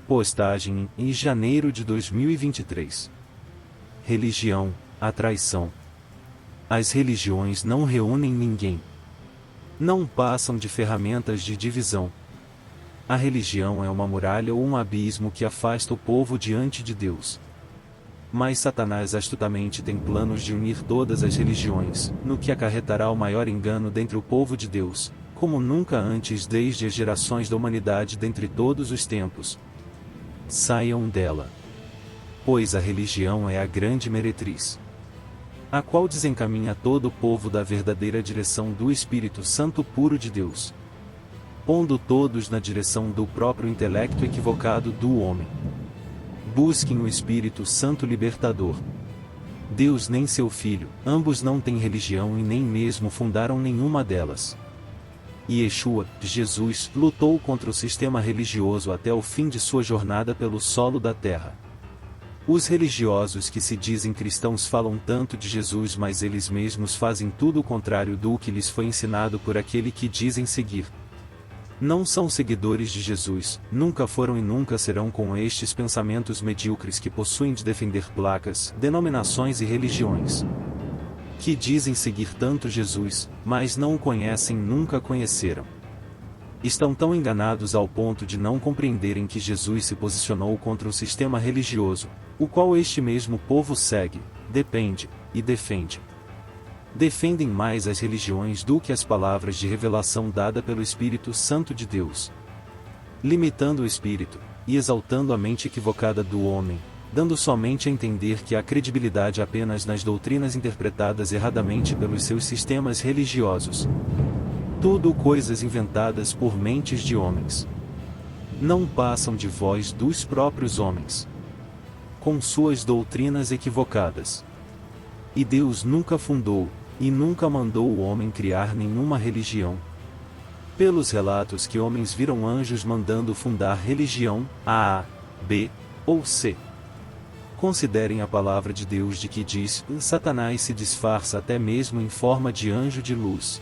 Postagem em janeiro de 2023. Religião, a traição. As religiões não reúnem ninguém. Não passam de ferramentas de divisão. A religião é uma muralha ou um abismo que afasta o povo diante de Deus. Mas Satanás astutamente tem planos de unir todas as religiões, no que acarretará o maior engano dentre o povo de Deus, como nunca antes desde as gerações da humanidade dentre todos os tempos. Saiam dela. Pois a religião é a grande meretriz, a qual desencaminha todo o povo da verdadeira direção do Espírito Santo puro de Deus, pondo todos na direção do próprio intelecto equivocado do homem. Busquem o Espírito Santo libertador. Deus nem seu Filho, ambos não têm religião e nem mesmo fundaram nenhuma delas. Yeshua, Jesus, lutou contra o sistema religioso até o fim de sua jornada pelo solo da terra. Os religiosos que se dizem cristãos falam tanto de Jesus, mas eles mesmos fazem tudo o contrário do que lhes foi ensinado por aquele que dizem seguir. Não são seguidores de Jesus, nunca foram e nunca serão com estes pensamentos medíocres que possuem de defender placas, denominações e religiões. Que dizem seguir tanto Jesus, mas não o conhecem, nunca conheceram. Estão tão enganados ao ponto de não compreenderem que Jesus se posicionou contra o sistema religioso, o qual este mesmo povo segue, depende e defende. Defendem mais as religiões do que as palavras de revelação dada pelo Espírito Santo de Deus, limitando o espírito e exaltando a mente equivocada do homem, dando somente a entender que há credibilidade apenas nas doutrinas interpretadas erradamente pelos seus sistemas religiosos. Tudo coisas inventadas por mentes de homens. Não passam de voz dos próprios homens, com suas doutrinas equivocadas. E Deus nunca fundou, e nunca mandou o homem criar nenhuma religião. Pelos relatos que homens viram anjos mandando fundar religião, A, B ou C. Considerem a palavra de Deus de que diz: Satanás se disfarça até mesmo em forma de anjo de luz.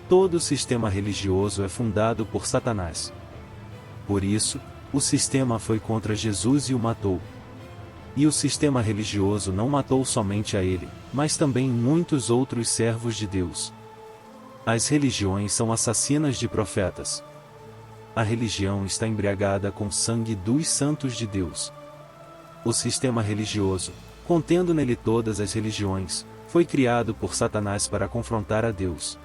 Todo sistema religioso é fundado por Satanás. Por isso, o sistema foi contra Jesus e o matou. E o sistema religioso não matou somente a ele, mas também muitos outros servos de Deus. As religiões são assassinas de profetas. A religião está embriagada com sangue dos santos de Deus. O sistema religioso, contendo nele todas as religiões, foi criado por Satanás para confrontar a Deus.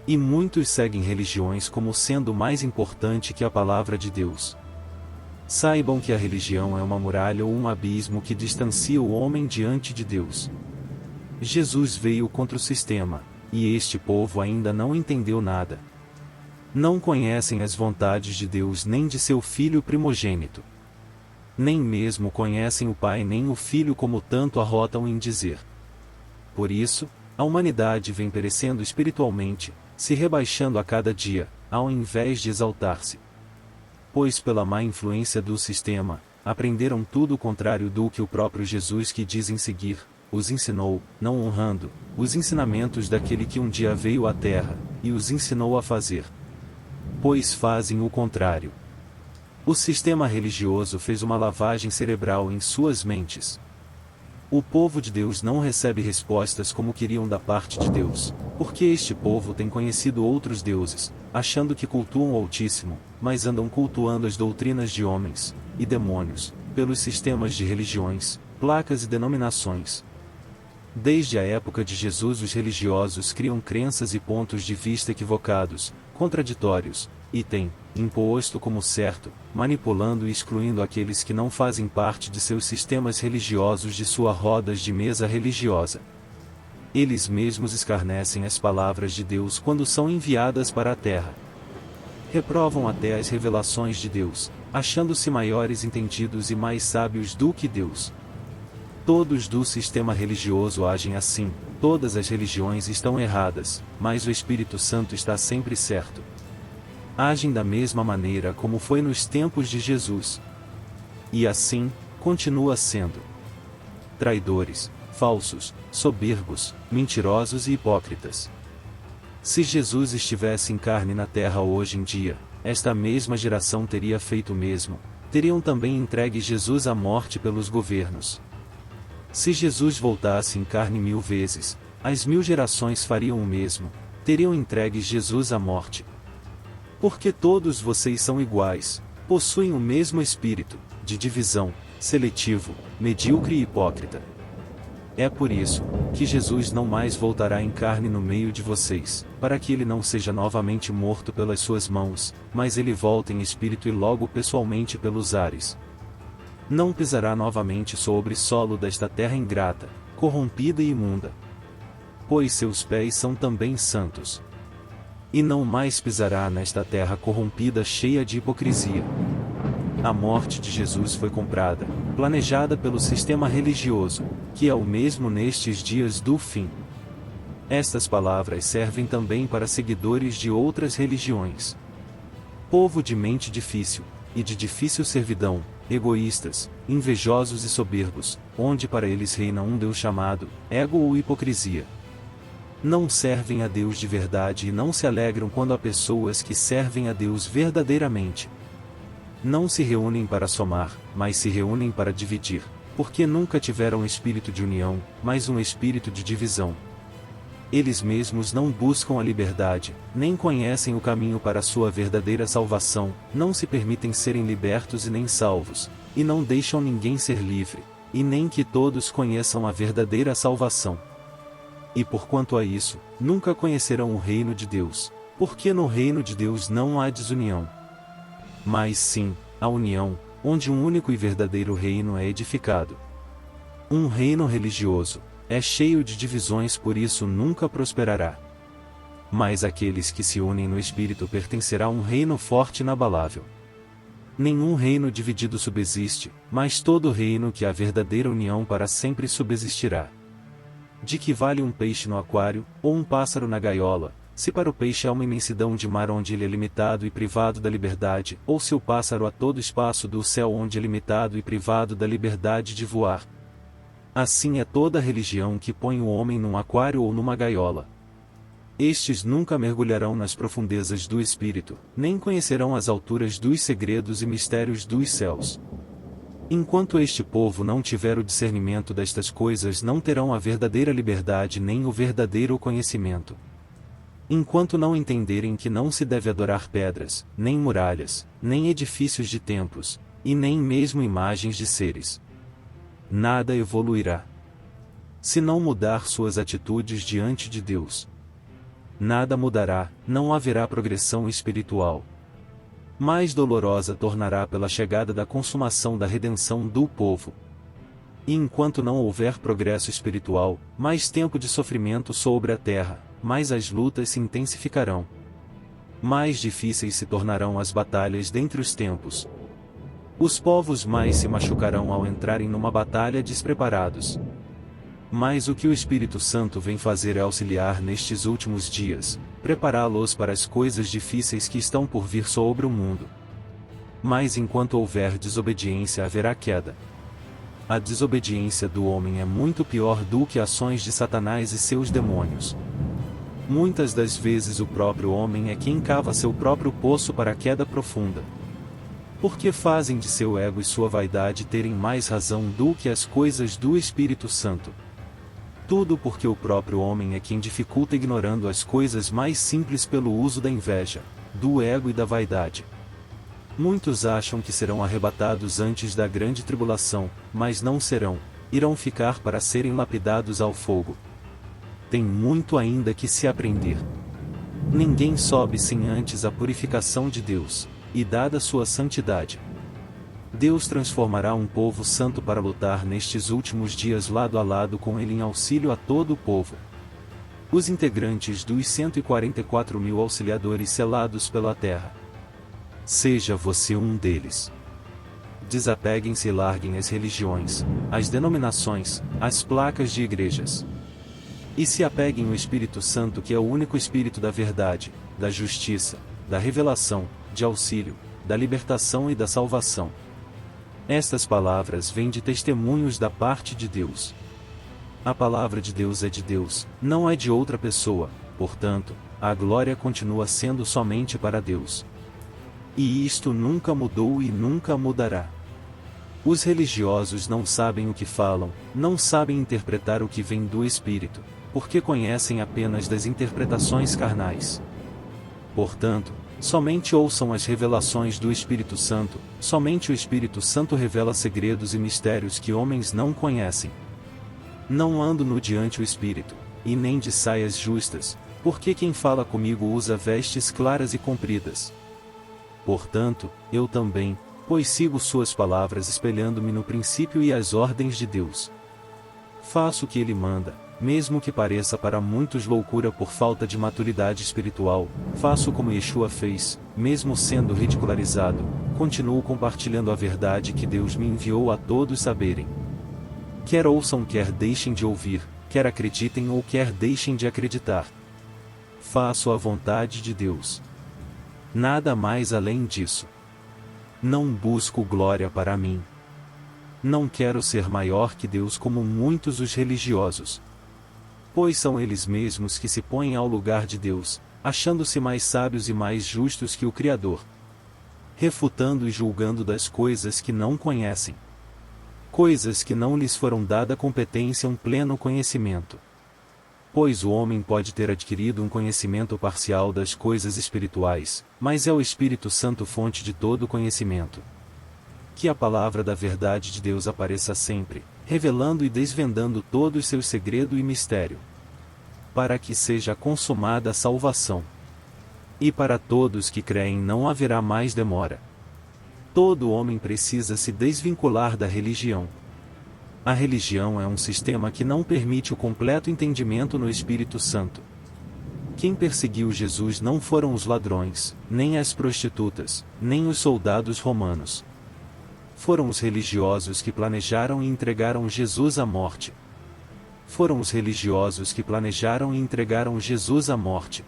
E muitos seguem religiões como sendo mais importante que a palavra de Deus. Saibam que a religião é uma muralha ou um abismo que distancia o homem diante de Deus. Jesus veio contra o sistema, e este povo ainda não entendeu nada. Não conhecem as vontades de Deus nem de seu Filho primogênito. Nem mesmo conhecem o Pai nem o Filho, como tanto arrotam em dizer. Por isso, a humanidade vem perecendo espiritualmente, se rebaixando a cada dia, ao invés de exaltar-se. Pois pela má influência do sistema, aprenderam tudo o contrário do que o próprio Jesus que dizem seguir, os ensinou, não honrando os ensinamentos daquele que um dia veio à terra, e os ensinou a fazer. Pois fazem o contrário. O sistema religioso fez uma lavagem cerebral em suas mentes. O povo de Deus não recebe respostas como queriam da parte de Deus, porque este povo tem conhecido outros deuses, achando que cultuam o Altíssimo, mas andam cultuando as doutrinas de homens e demônios, pelos sistemas de religiões, placas e denominações. Desde a época de Jesus, os religiosos criam crenças e pontos de vista equivocados, contraditórios, e têm imposto como certo, manipulando e excluindo aqueles que não fazem parte de seus sistemas religiosos de suas rodas de mesa religiosa. Eles mesmos escarnecem as palavras de Deus quando são enviadas para a terra. Reprovam até as revelações de Deus, achando-se maiores entendidos e mais sábios do que Deus. Todos do sistema religioso agem assim, todas as religiões estão erradas, mas o Espírito Santo está sempre certo. Agem da mesma maneira como foi nos tempos de Jesus. E assim, continua sendo. Traidores, falsos, soberbos, mentirosos e hipócritas. Se Jesus estivesse em carne na terra hoje em dia, esta mesma geração teria feito o mesmo, teriam também entregue Jesus à morte pelos governos. Se Jesus voltasse em carne 1000 vezes, as 1000 gerações fariam o mesmo, teriam entregue Jesus à morte. Porque todos vocês são iguais, possuem o mesmo espírito, de divisão, seletivo, medíocre e hipócrita. É por isso, que Jesus não mais voltará em carne no meio de vocês, para que ele não seja novamente morto pelas suas mãos, mas ele volta em espírito e logo pessoalmente pelos ares. Não pisará novamente sobre solo desta terra ingrata, corrompida e imunda. Pois seus pés são também santos. E não mais pisará nesta terra corrompida cheia de hipocrisia. A morte de Jesus foi comprada, planejada pelo sistema religioso, que é o mesmo nestes dias do fim. Estas palavras servem também para seguidores de outras religiões. Povo de mente difícil, e de difícil servidão, egoístas, invejosos e soberbos, onde para eles reina um Deus chamado ego ou hipocrisia. Não servem a Deus de verdade e não se alegram quando há pessoas que servem a Deus verdadeiramente. Não se reúnem para somar, mas se reúnem para dividir, porque nunca tiveram espírito de união, mas um espírito de divisão. Eles mesmos não buscam a liberdade, nem conhecem o caminho para a sua verdadeira salvação, não se permitem serem libertos e nem salvos, e não deixam ninguém ser livre, e nem que todos conheçam a verdadeira salvação. E por quanto a isso, nunca conhecerão o reino de Deus, porque no reino de Deus não há desunião. Mas sim, a união, onde um único e verdadeiro reino é edificado. Um reino religioso, é cheio de divisões, por isso nunca prosperará. Mas aqueles que se unem no Espírito pertencerá a um reino forte e inabalável. Nenhum reino dividido subsiste, mas todo reino que há verdadeira união para sempre subsistirá. De que vale um peixe no aquário, ou um pássaro na gaiola, se para o peixe há uma imensidão de mar onde ele é limitado e privado da liberdade, ou se o pássaro há todo o espaço do céu onde é limitado e privado da liberdade de voar? Assim é toda religião que põe o homem num aquário ou numa gaiola. Estes nunca mergulharão nas profundezas do espírito, nem conhecerão as alturas dos segredos e mistérios dos céus. Enquanto este povo não tiver o discernimento destas coisas, não terão a verdadeira liberdade nem o verdadeiro conhecimento. Enquanto não entenderem que não se deve adorar pedras, nem muralhas, nem edifícios de templos, e nem mesmo imagens de seres, nada evoluirá. Se não mudar suas atitudes diante de Deus, nada mudará, não haverá progressão espiritual. Mais dolorosa tornará pela chegada da consumação da redenção do povo. E enquanto não houver progresso espiritual, mais tempo de sofrimento sobre a terra, mais as lutas se intensificarão. Mais difíceis se tornarão as batalhas dentre os tempos. Os povos mais se machucarão ao entrarem numa batalha despreparados. Mas o que o Espírito Santo vem fazer é auxiliar nestes últimos dias, prepará-los para as coisas difíceis que estão por vir sobre o mundo. Mas enquanto houver desobediência, haverá queda. A desobediência do homem é muito pior do que ações de Satanás e seus demônios. Muitas das vezes o próprio homem é quem cava seu próprio poço para a queda profunda. Porque fazem de seu ego e sua vaidade terem mais razão do que as coisas do Espírito Santo. Tudo porque o próprio homem é quem dificulta, ignorando as coisas mais simples pelo uso da inveja, do ego e da vaidade. Muitos acham que serão arrebatados antes da grande tribulação, mas não serão, irão ficar para serem lapidados ao fogo. Tem muito ainda que se aprender. Ninguém sobe sem antes a purificação de Deus, e dada sua santidade, Deus transformará um povo santo para lutar nestes últimos dias lado a lado com ele em auxílio a todo o povo. Os integrantes dos 144.000 auxiliadores selados pela terra. Seja você um deles. Desapeguem-se e larguem as religiões, as denominações, as placas de igrejas. E se apeguem ao Espírito Santo, que é o único Espírito da verdade, da justiça, da revelação, de auxílio, da libertação e da salvação. Estas palavras vêm de testemunhos da parte de Deus. A palavra de Deus é de Deus, não é de outra pessoa, portanto, a glória continua sendo somente para Deus. E isto nunca mudou e nunca mudará. Os religiosos não sabem o que falam, não sabem interpretar o que vem do Espírito, porque conhecem apenas das interpretações carnais. Portanto, somente ouçam as revelações do Espírito Santo, somente o Espírito Santo revela segredos e mistérios que homens não conhecem. Não ando no diante o Espírito, e nem de saias justas, porque quem fala comigo usa vestes claras e compridas. Portanto, eu também, pois sigo suas palavras espelhando-me no princípio e as ordens de Deus. Faço o que ele manda, mesmo que pareça para muitos loucura por falta de maturidade espiritual, faço como Yeshua fez, mesmo sendo ridicularizado, continuo compartilhando a verdade que Deus me enviou a todos saberem. Quer ouçam, quer deixem de ouvir, quer acreditem ou quer deixem de acreditar. Faço a vontade de Deus. Nada mais além disso. Não busco glória para mim. Não quero ser maior que Deus como muitos os religiosos. Pois são eles mesmos que se põem ao lugar de Deus, achando-se mais sábios e mais justos que o Criador. Refutando e julgando das coisas que não conhecem. Coisas que não lhes foram dada competência um pleno conhecimento. Pois o homem pode ter adquirido um conhecimento parcial das coisas espirituais, mas é o Espírito Santo fonte de todo conhecimento. Que a palavra da verdade de Deus apareça sempre, revelando e desvendando todos seus segredo e mistério. Para que seja consumada a salvação. E para todos que creem não haverá mais demora. Todo homem precisa se desvincular da religião. A religião é um sistema que não permite o completo entendimento no Espírito Santo. Quem perseguiu Jesus não foram os ladrões, nem as prostitutas, nem os soldados romanos. Foram os religiosos que planejaram e entregaram Jesus à morte. Foram os religiosos que planejaram e entregaram Jesus à morte.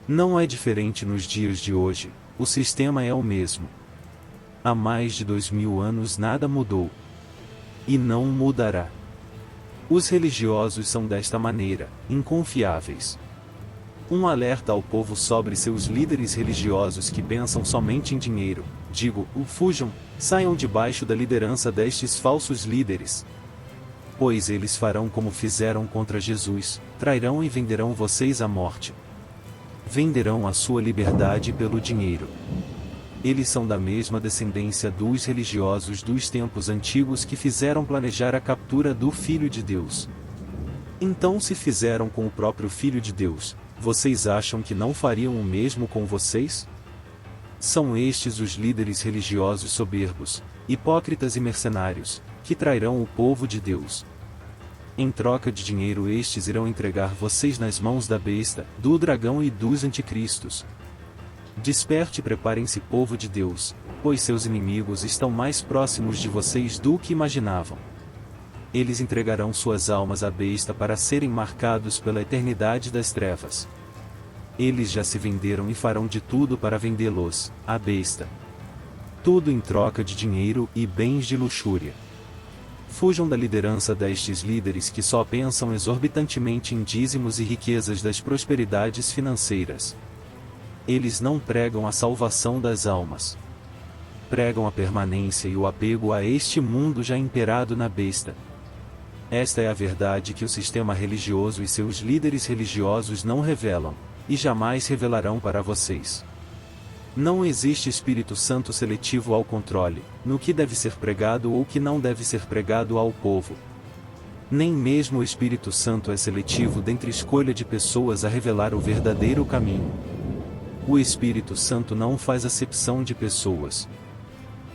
Não é diferente nos dias de hoje, o sistema é o mesmo. Há mais de 2000 anos nada mudou. E não mudará. Os religiosos são desta maneira, inconfiáveis. Um alerta ao povo sobre seus líderes religiosos que pensam somente em dinheiro. Digo, fujam, saiam debaixo da liderança destes falsos líderes. Pois eles farão como fizeram contra Jesus, trairão e venderão vocês à morte. Venderão a sua liberdade pelo dinheiro. Eles são da mesma descendência dos religiosos dos tempos antigos que fizeram planejar a captura do Filho de Deus. Então, se fizeram com o próprio Filho de Deus, vocês acham que não fariam o mesmo com vocês? São estes os líderes religiosos soberbos, hipócritas e mercenários, que trairão o povo de Deus. Em troca de dinheiro, estes irão entregar vocês nas mãos da besta, do dragão e dos anticristos. Desperte e preparem-se, povo de Deus, pois seus inimigos estão mais próximos de vocês do que imaginavam. Eles entregarão suas almas à besta para serem marcados pela eternidade das trevas. Eles já se venderam e farão de tudo para vendê-los, à besta. Tudo em troca de dinheiro e bens de luxúria. Fujam da liderança destes líderes que só pensam exorbitantemente em dízimos e riquezas das prosperidades financeiras. Eles não pregam a salvação das almas. Pregam a permanência e o apego a este mundo já imperado na besta. Esta é a verdade que o sistema religioso e seus líderes religiosos não revelam, e jamais revelarão para vocês. Não existe Espírito Santo seletivo ao controle, no que deve ser pregado ou que não deve ser pregado ao povo. Nem mesmo o Espírito Santo é seletivo dentre escolha de pessoas a revelar o verdadeiro caminho. O Espírito Santo não faz acepção de pessoas.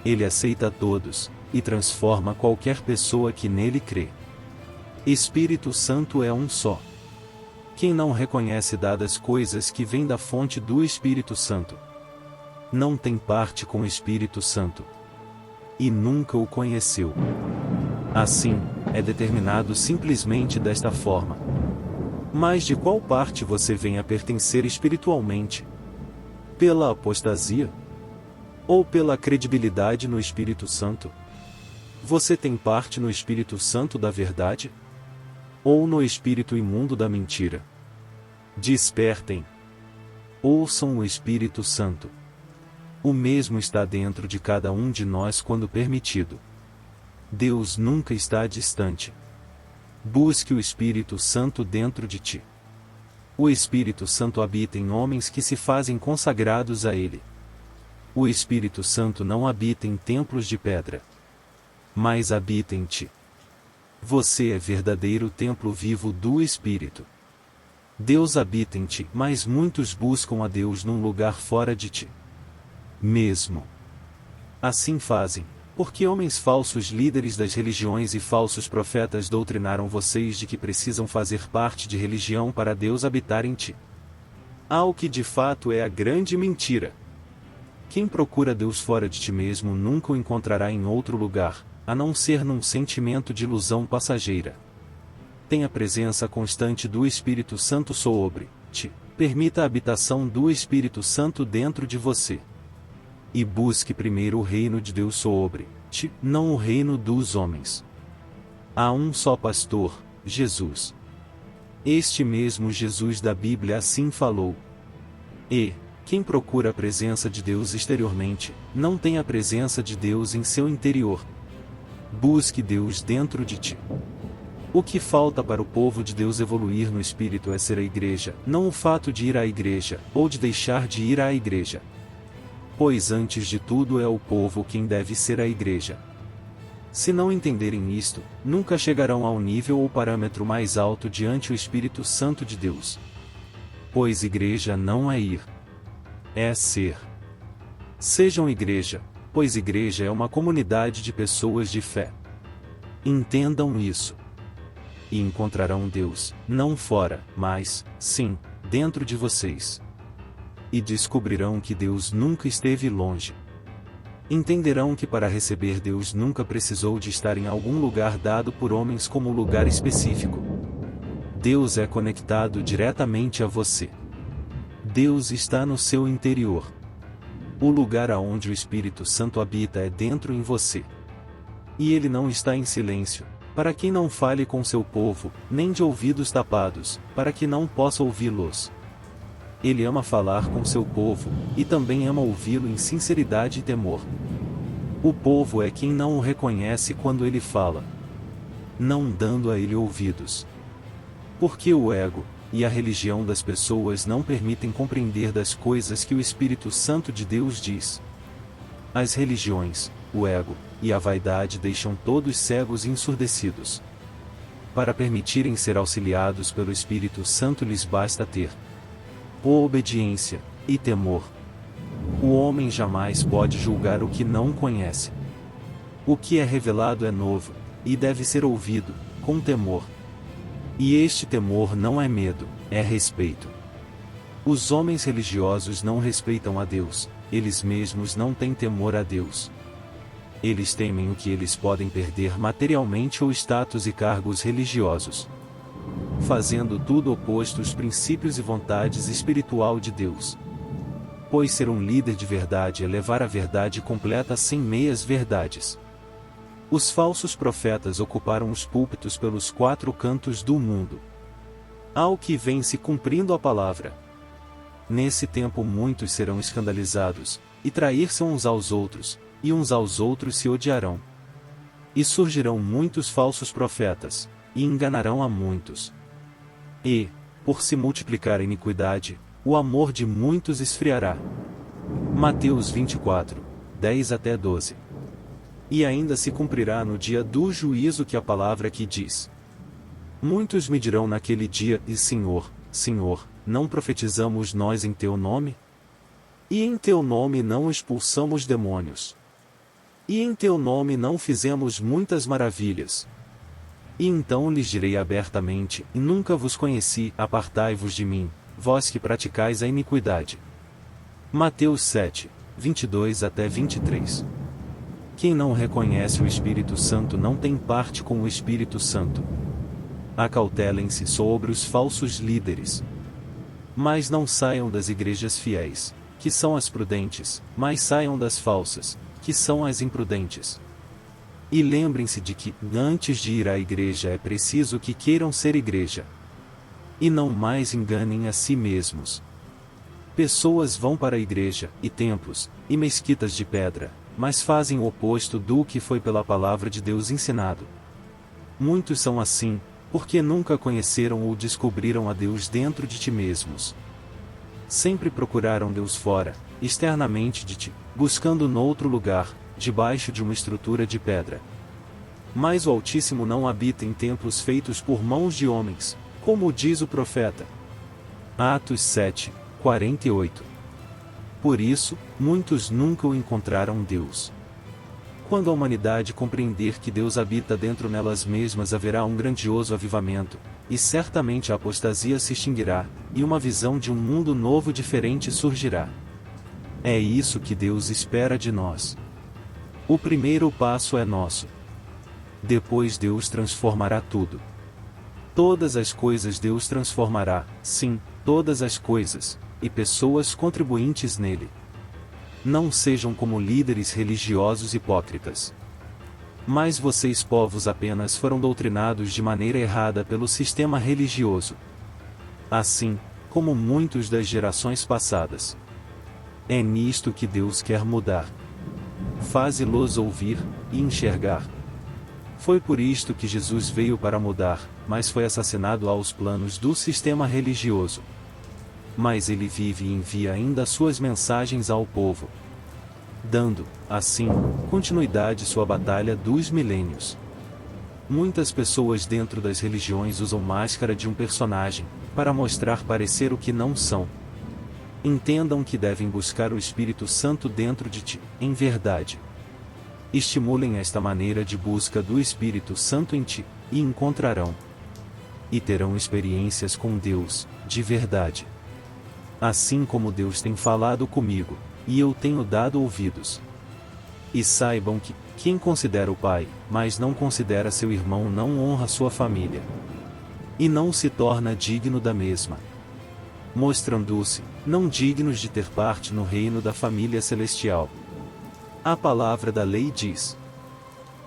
Ele aceita a todos, e transforma qualquer pessoa que nele crê. Espírito Santo é um só. Quem não reconhece dadas coisas que vêm da fonte do Espírito Santo, não tem parte com o Espírito Santo. E nunca o conheceu. Assim, é determinado simplesmente desta forma. Mas de qual parte você vem a pertencer espiritualmente? Pela apostasia? Ou pela credibilidade no Espírito Santo? Você tem parte no Espírito Santo da verdade? Ou no espírito imundo da mentira? Despertem. Ouçam o Espírito Santo. O mesmo está dentro de cada um de nós quando permitido. Deus nunca está distante. Busque o Espírito Santo dentro de ti. O Espírito Santo habita em homens que se fazem consagrados a Ele. O Espírito Santo não habita em templos de pedra, mas habita em ti. Você é verdadeiro templo vivo do Espírito. Deus habita em ti, mas muitos buscam a Deus num lugar fora de ti. Mesmo assim fazem, porque homens falsos, líderes das religiões e falsos profetas doutrinaram vocês de que precisam fazer parte de religião para Deus habitar em ti. Ao que de fato é a grande mentira. Quem procura Deus fora de ti mesmo nunca o encontrará em outro lugar, a não ser num sentimento de ilusão passageira. Tenha a presença constante do Espírito Santo sobre ti. Permita a habitação do Espírito Santo dentro de você. E busque primeiro o reino de Deus sobre ti, não o reino dos homens. Há um só pastor, Jesus. Este mesmo Jesus da Bíblia assim falou. E quem procura a presença de Deus exteriormente, não tem a presença de Deus em seu interior. Busque Deus dentro de ti. O que falta para o povo de Deus evoluir no Espírito é ser a igreja, não o fato de ir à igreja, ou de deixar de ir à igreja. Pois antes de tudo é o povo quem deve ser a igreja. Se não entenderem isto, nunca chegarão ao nível ou parâmetro mais alto diante o Espírito Santo de Deus. Pois igreja não é ir, é ser. Sejam igreja, pois igreja é uma comunidade de pessoas de fé. Entendam isso. E encontrarão Deus, não fora, mas, sim, dentro de vocês. E descobrirão que Deus nunca esteve longe. Entenderão que para receber Deus nunca precisou de estar em algum lugar dado por homens como lugar específico. Deus é conectado diretamente a você. Deus está no seu interior. O lugar aonde o Espírito Santo habita é dentro em você. E ele não está em silêncio, para que não fale com seu povo, nem de ouvidos tapados, para que não possa ouvi-los. Ele ama falar com seu povo, e também ama ouvi-lo em sinceridade e temor. O povo é quem não o reconhece quando ele fala, não dando a ele ouvidos. Porque o ego e a religião das pessoas não permitem compreender das coisas que o Espírito Santo de Deus diz. As religiões, o ego e a vaidade deixam todos cegos e ensurdecidos. Para permitirem ser auxiliados pelo Espírito Santo lhes basta ter obediência e temor. O homem jamais pode julgar o que não conhece. O que é revelado é novo, e deve ser ouvido, com temor. E este temor não é medo, é respeito. Os homens religiosos não respeitam a Deus, eles mesmos não têm temor a Deus. Eles temem o que eles podem perder materialmente ou status e cargos religiosos, fazendo tudo oposto aos princípios e vontades espiritual de Deus. Pois ser um líder de verdade é levar a verdade completa sem meias verdades. Os falsos profetas ocuparam os púlpitos pelos 4 cantos do mundo. Ao que vem se cumprindo a palavra. Nesse tempo muitos serão escandalizados, e trair-se uns aos outros, e uns aos outros se odiarão. E surgirão muitos falsos profetas, e enganarão a muitos. E, por se multiplicar a iniquidade, o amor de muitos esfriará. Mateus 24, 10 até 12. E ainda se cumprirá no dia do juízo que a palavra aqui diz. Muitos me dirão naquele dia, e Senhor, Senhor, não profetizamos nós em teu nome? E em teu nome não expulsamos demônios? E em teu nome não fizemos muitas maravilhas? E então lhes direi abertamente, e nunca vos conheci, apartai-vos de mim, vós que praticais a iniquidade. Mateus 7, 22 até 23. Quem não reconhece o Espírito Santo não tem parte com o Espírito Santo. Acautelem-se sobre os falsos líderes. Mas não saiam das igrejas fiéis, que são as prudentes, mas saiam das falsas, que são as imprudentes. E lembrem-se de que, antes de ir à igreja é preciso que queiram ser igreja. E não mais enganem a si mesmos. Pessoas vão para a igreja, e templos, e mesquitas de pedra, mas fazem o oposto do que foi pela palavra de Deus ensinado. Muitos são assim, porque nunca conheceram ou descobriram a Deus dentro de ti mesmos. Sempre procuraram Deus fora, externamente de ti, buscando noutro lugar, debaixo de uma estrutura de pedra. Mas o Altíssimo não habita em templos feitos por mãos de homens, como diz o profeta. Atos 7, 48. Por isso, muitos nunca o encontraram Deus. Quando a humanidade compreender que Deus habita dentro nelas mesmas, haverá um grandioso avivamento, e certamente a apostasia se extinguirá, e uma visão de um mundo novo diferente surgirá. É isso que Deus espera de nós. O primeiro passo é nosso. Depois Deus transformará tudo. Todas as coisas Deus transformará, sim, todas as coisas, e pessoas contribuintes nele. Não sejam como líderes religiosos hipócritas. Mas vocês povos apenas foram doutrinados de maneira errada pelo sistema religioso. Assim, como muitos das gerações passadas. É nisto que Deus quer mudar. Faze-los ouvir, e enxergar. Foi por isto que Jesus veio para mudar, mas foi assassinado aos planos do sistema religioso. Mas ele vive e envia ainda suas mensagens ao povo, dando, assim, continuidade sua batalha dos milênios. Muitas pessoas dentro das religiões usam máscara de um personagem, para mostrar parecer o que não são. Entendam que devem buscar o Espírito Santo dentro de ti, em verdade. Estimulem esta maneira de busca do Espírito Santo em ti, e encontrarão. E terão experiências com Deus, de verdade. Assim como Deus tem falado comigo, e eu tenho dado ouvidos. E saibam que, quem considera o pai, mas não considera seu irmão, não honra sua família. E não se torna digno da mesma. Mostrando-se, não dignos de ter parte no reino da família celestial. A palavra da lei diz: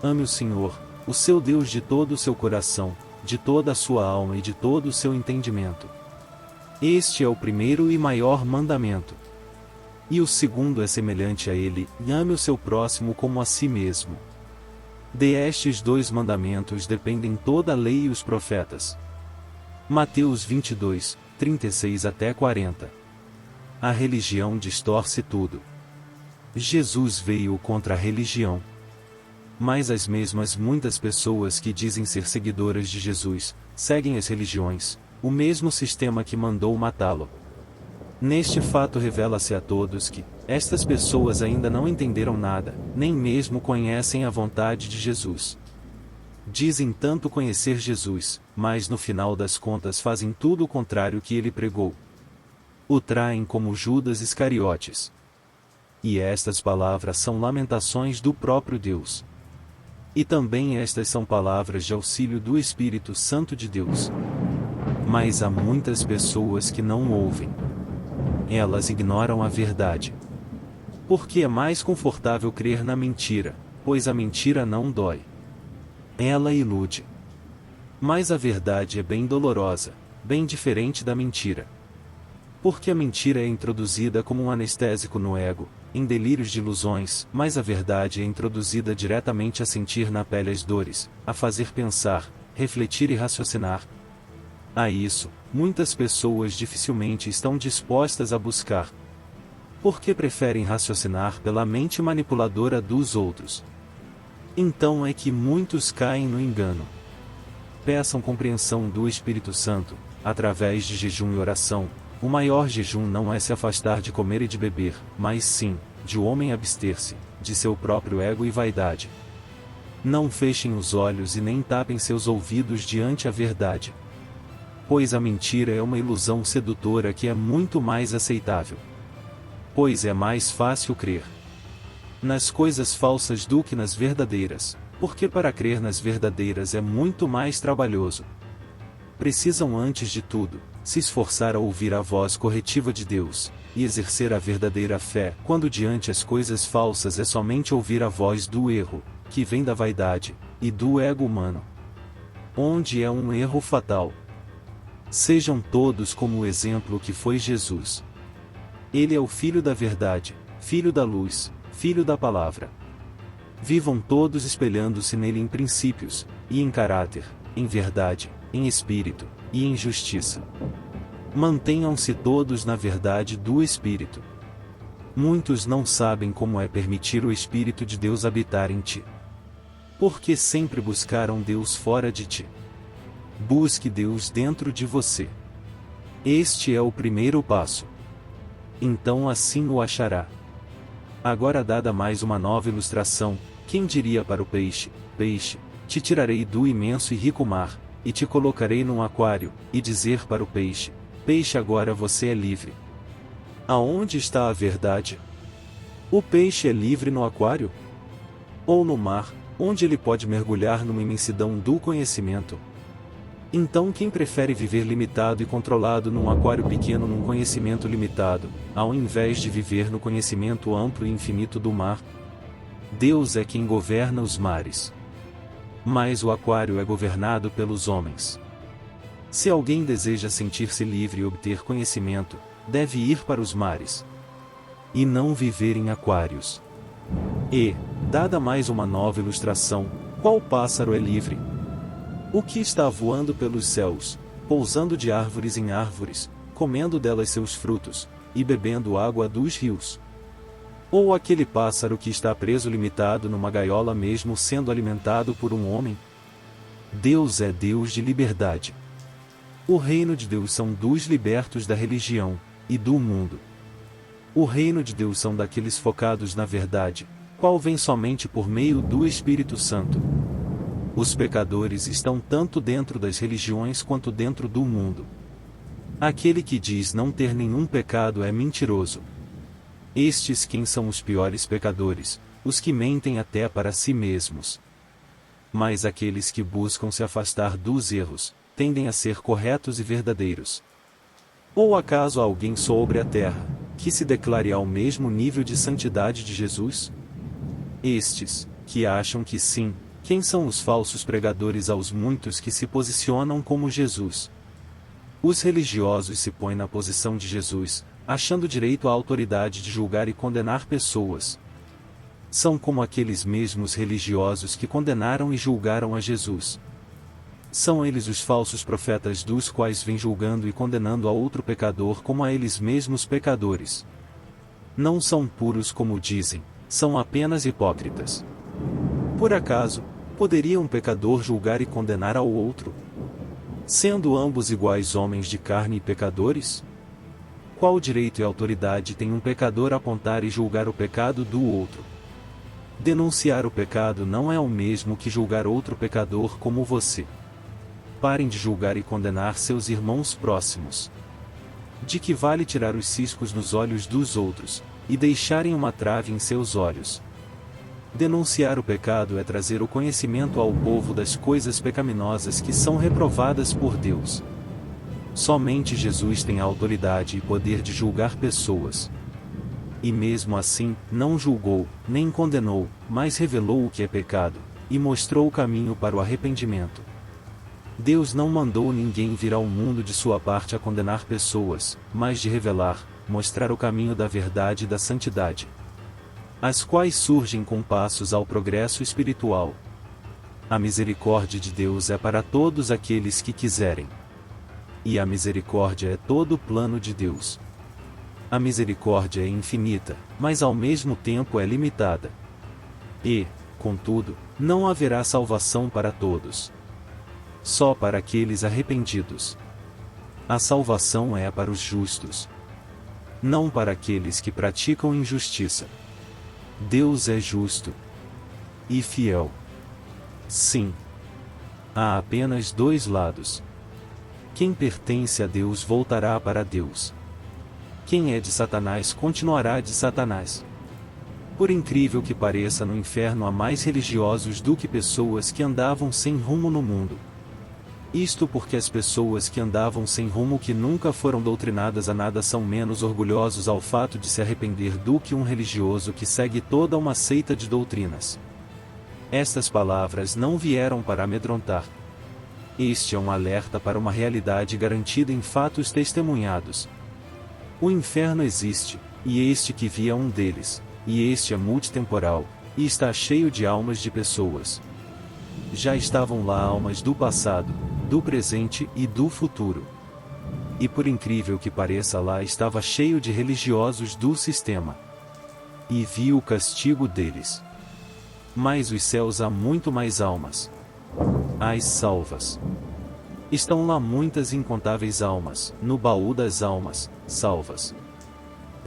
ame o Senhor, o seu Deus, de todo o seu coração, de toda a sua alma e de todo o seu entendimento. Este é o primeiro e maior mandamento. E o segundo é semelhante a ele: ame o seu próximo como a si mesmo. Destes dois mandamentos dependem toda a lei e os profetas. Mateus 22, 36 até 40. A religião distorce tudo. Jesus veio contra a religião. Mas as mesmas muitas pessoas que dizem ser seguidoras de Jesus, seguem as religiões, o mesmo sistema que mandou matá-lo. Neste fato revela-se a todos que, estas pessoas ainda não entenderam nada, nem mesmo conhecem a vontade de Jesus. Dizem tanto conhecer Jesus, mas no final das contas fazem tudo o contrário que ele pregou. O traem como Judas Iscariotes. E estas palavras são lamentações do próprio Deus. E também estas são palavras de auxílio do Espírito Santo de Deus. Mas há muitas pessoas que não ouvem. Elas ignoram a verdade. Porque é mais confortável crer na mentira, pois a mentira não dói. Ela ilude. Mas a verdade é bem dolorosa, bem diferente da mentira. Porque a mentira é introduzida como um anestésico no ego, em delírios de ilusões, mas a verdade é introduzida diretamente a sentir na pele as dores, a fazer pensar, refletir e raciocinar. A isso, muitas pessoas dificilmente estão dispostas a buscar. Porque preferem raciocinar pela mente manipuladora dos outros. Então é que muitos caem no engano. Peçam compreensão do Espírito Santo, através de jejum e oração. O maior jejum não é se afastar de comer e de beber, mas sim, de o homem abster-se, de seu próprio ego e vaidade. Não fechem os olhos e nem tapem seus ouvidos diante a verdade. Pois a mentira é uma ilusão sedutora que é muito mais aceitável. Pois é mais fácil crer nas coisas falsas do que nas verdadeiras, porque para crer nas verdadeiras é muito mais trabalhoso. Precisam antes de tudo, se esforçar a ouvir a voz corretiva de Deus, e exercer a verdadeira fé, quando diante as coisas falsas é somente ouvir a voz do erro, que vem da vaidade, e do ego humano. Onde é um erro fatal. Sejam todos como o exemplo que foi Jesus. Ele é o Filho da verdade, Filho da luz, Filho da palavra. Vivam todos espelhando-se nele em princípios, e em caráter, em verdade, em espírito, e em justiça. Mantenham-se todos na verdade do Espírito. Muitos não sabem como é permitir o Espírito de Deus habitar em ti. Porque sempre buscaram Deus fora de ti. Busque Deus dentro de você. Este é o primeiro passo. Então assim o achará. Agora dada mais uma nova ilustração, quem diria para o peixe, peixe, te tirarei do imenso e rico mar, e te colocarei num aquário, e dizer para o peixe, peixe agora você é livre. Aonde está a verdade? O peixe é livre no aquário? Ou no mar, onde ele pode mergulhar numa imensidão do conhecimento? Então quem prefere viver limitado e controlado num aquário pequeno num conhecimento limitado, ao invés de viver no conhecimento amplo e infinito do mar? Deus é quem governa os mares. Mas o aquário é governado pelos homens. Se alguém deseja sentir-se livre e obter conhecimento, deve ir para os mares. E não viver em aquários. E, dada mais uma nova ilustração, qual pássaro é livre? O que está voando pelos céus, pousando de árvores em árvores, comendo delas seus frutos, e bebendo água dos rios? Ou aquele pássaro que está preso limitado numa gaiola mesmo sendo alimentado por um homem? Deus é Deus de liberdade. O reino de Deus são dos libertos da religião, e do mundo. O reino de Deus são daqueles focados na verdade, qual vem somente por meio do Espírito Santo. Os pecadores estão tanto dentro das religiões quanto dentro do mundo. Aquele que diz não ter nenhum pecado é mentiroso. Estes quem são os piores pecadores, os que mentem até para si mesmos. Mas aqueles que buscam se afastar dos erros, tendem a ser corretos e verdadeiros. Ou acaso há alguém sobre a terra, que se declare ao mesmo nível de santidade de Jesus? Estes, que acham que sim, quem são os falsos pregadores aos muitos que se posicionam como Jesus? Os religiosos se põem na posição de Jesus, achando direito à autoridade de julgar e condenar pessoas. São como aqueles mesmos religiosos que condenaram e julgaram a Jesus. São eles os falsos profetas dos quais vêm julgando e condenando a outro pecador como a eles mesmos pecadores. Não são puros como dizem, são apenas hipócritas. Por acaso, poderia um pecador julgar e condenar ao outro? Sendo ambos iguais homens de carne e pecadores? Qual direito e autoridade tem um pecador a apontar e julgar o pecado do outro? Denunciar o pecado não é o mesmo que julgar outro pecador como você. Parem de julgar e condenar seus irmãos próximos. De que vale tirar os ciscos nos olhos dos outros, e deixarem uma trave em seus olhos? Denunciar o pecado é trazer o conhecimento ao povo das coisas pecaminosas que são reprovadas por Deus. Somente Jesus tem a autoridade e poder de julgar pessoas. E mesmo assim, não julgou, nem condenou, mas revelou o que é pecado, e mostrou o caminho para o arrependimento. Deus não mandou ninguém vir ao mundo de sua parte a condenar pessoas, mas de revelar, mostrar o caminho da verdade e da santidade, as quais surgem com passos ao progresso espiritual. A misericórdia de Deus é para todos aqueles que quiserem. E a misericórdia é todo o plano de Deus. A misericórdia é infinita, mas ao mesmo tempo é limitada. E, contudo, não haverá salvação para todos. Só para aqueles arrependidos. A salvação é para os justos. Não para aqueles que praticam injustiça. Deus é justo e fiel. Sim. Há apenas dois lados. Quem pertence a Deus voltará para Deus. Quem é de Satanás continuará de Satanás. Por incrível que pareça, no inferno há mais religiosos do que pessoas que andavam sem rumo no mundo. Isto porque as pessoas que andavam sem rumo, que nunca foram doutrinadas a nada, são menos orgulhosos ao fato de se arrepender do que um religioso que segue toda uma seita de doutrinas. Estas palavras não vieram para amedrontar. Este é um alerta para uma realidade garantida em fatos testemunhados. O inferno existe, e este que vi é um deles, e este é multitemporal, e está cheio de almas de pessoas. Já estavam lá almas do passado, do presente e do futuro. E por incrível que pareça, lá estava cheio de religiosos do sistema. E vi o castigo deles. Mas os céus há muito mais almas. As salvas. Estão lá muitas incontáveis almas, no baú das almas, salvas.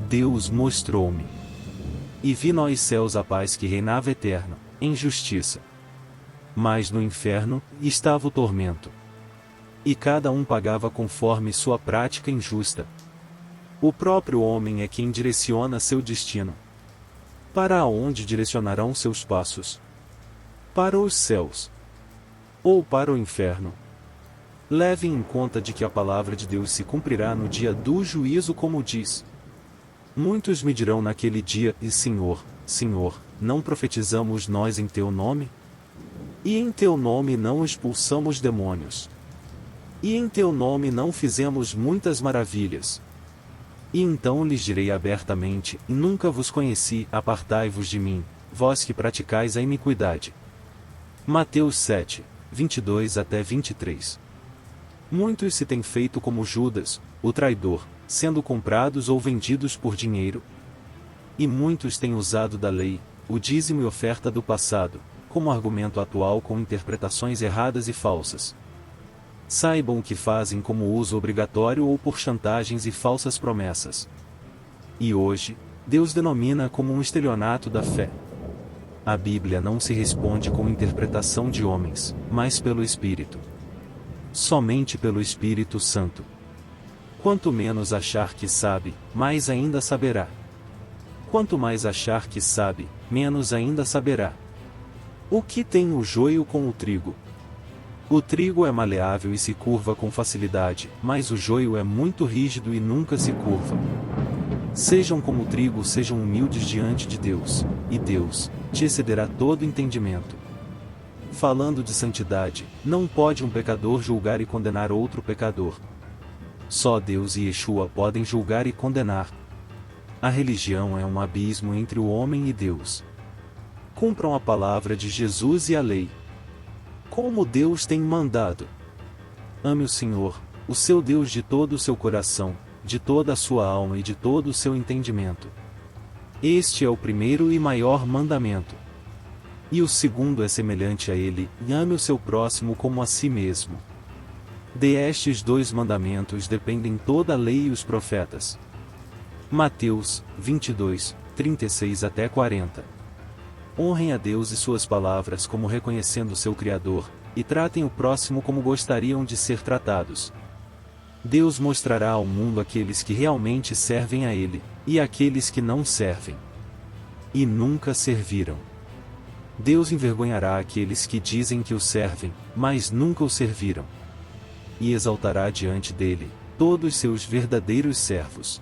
Deus mostrou-me. E vi nos céus a paz que reinava eterna, em justiça. Mas no inferno estava o tormento. E cada um pagava conforme sua prática injusta. O próprio homem é quem direciona seu destino. Para onde direcionarão seus passos? Para os céus? Ou para o inferno? Levem em conta de que a palavra de Deus se cumprirá no dia do juízo, como diz. Muitos me dirão naquele dia: e Senhor, Senhor, não profetizamos nós em teu nome? E em teu nome não expulsamos demônios? E em teu nome não fizemos muitas maravilhas? E então lhes direi abertamente: nunca vos conheci, apartai-vos de mim, vós que praticais a iniquidade. Mateus 7, 22 até 23. Muitos se têm feito como Judas, o traidor, sendo comprados ou vendidos por dinheiro. E muitos têm usado da lei, o dízimo e oferta do passado, como argumento atual com interpretações erradas e falsas. Saibam o que fazem como uso obrigatório ou por chantagens e falsas promessas. E hoje, Deus denomina como um estelionato da fé. A Bíblia não se responde com interpretação de homens, mas pelo Espírito. Somente pelo Espírito Santo. Quanto menos achar que sabe, mais ainda saberá. Quanto mais achar que sabe, menos ainda saberá. O que tem o joio com o trigo? O trigo é maleável e se curva com facilidade, mas o joio é muito rígido e nunca se curva. Sejam como o trigo, sejam humildes diante de Deus, e Deus te excederá todo entendimento. Falando de santidade, não pode um pecador julgar e condenar outro pecador. Só Deus e Yeshua podem julgar e condenar. A religião é um abismo entre o homem e Deus. Cumpram a palavra de Jesus e a lei, como Deus tem mandado. Ame o Senhor, o seu Deus, de todo o seu coração, de toda a sua alma e de todo o seu entendimento. Este é o primeiro e maior mandamento. E o segundo é semelhante a ele: ame o seu próximo como a si mesmo. Destes 2 mandamentos dependem toda a lei e os profetas. Mateus 22, 36 até 40. Honrem a Deus e suas palavras como reconhecendo seu Criador, e tratem o próximo como gostariam de ser tratados. Deus mostrará ao mundo aqueles que realmente servem a Ele, e aqueles que não servem e nunca serviram. Deus envergonhará aqueles que dizem que o servem, mas nunca o serviram. E exaltará diante dele todos seus verdadeiros servos.